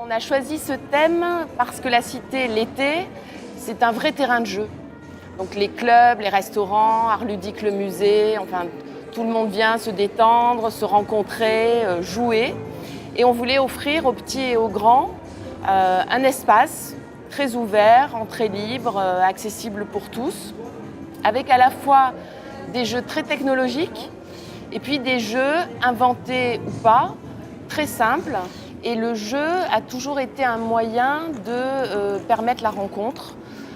On a choisi ce thème parce que la cité, l'été, c'est un vrai terrain de jeu. Donc les clubs, les restaurants, Art Ludique, le musée, enfin tout le monde vient se détendre, se rencontrer, jouer. Et on voulait offrir aux petits et aux grands un espace très ouvert, entrée libre, accessible pour tous, avec à la fois des jeux très technologiques et puis des jeux inventés ou pas, très simples. Et le jeu a toujours été un moyen de permettre la rencontre,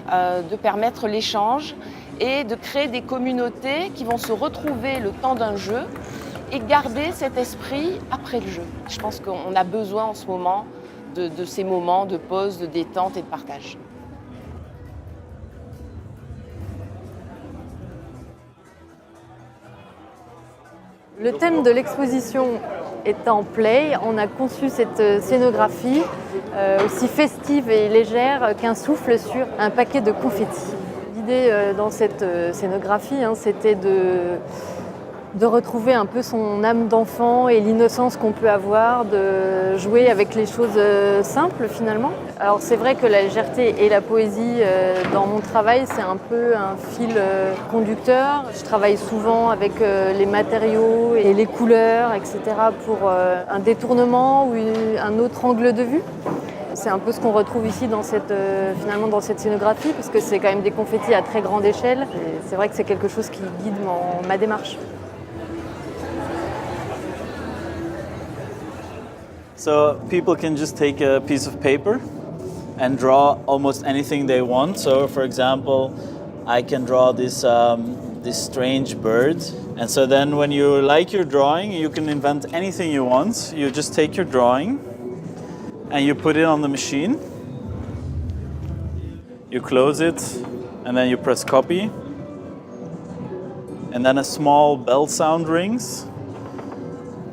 de permettre l'échange et de créer des communautés qui vont se retrouver le temps d'un jeu et garder cet esprit après le jeu. Je pense qu'on a besoin en ce moment de ces moments de pause, de détente et de partage. Le thème de l'exposition étant Play, on a conçu cette scénographie aussi festive et légère qu'un souffle sur un paquet de confettis. L'idée dans cette scénographie, c'était de retrouver un peu son âme d'enfant et l'innocence qu'on peut avoir, de jouer avec les choses simples finalement. Alors c'est vrai que la légèreté et la poésie dans mon travail, c'est un peu un fil conducteur. Je travaille souvent avec les matériaux et les couleurs, etc. pour un détournement ou un autre angle de vue. C'est un peu ce qu'on retrouve ici dans finalement dans cette scénographie, parce que c'est quand même des confettis à très grande échelle. Et c'est vrai que c'est quelque chose qui guide ma démarche. So people can just take a piece of paper and draw almost anything they want. So for example, I can draw this strange bird. And so then when you like your drawing, you can invent anything you want. You just take your drawing and you put it on the machine. You close it and then you press copy. And then a small bell sound rings.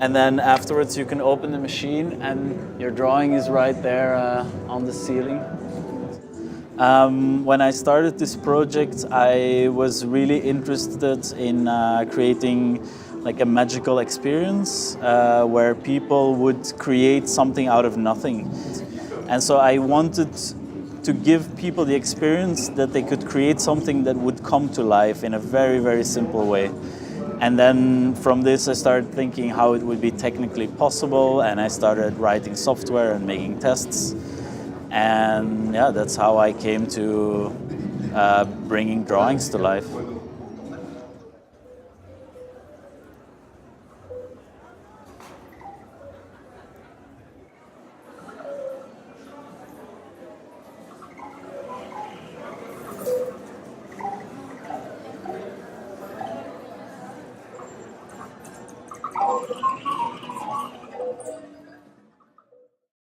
And then afterwards you can open the machine and your drawing is right there on the ceiling. When I started this project, I was really interested in creating like a magical experience where people would create something out of nothing. And so I wanted to give people the experience that they could create something that would come to life in a very, very simple way. And then from this I started thinking how it would be technically possible, and I started writing software and making tests. And yeah, that's how I came to bringing drawings to life.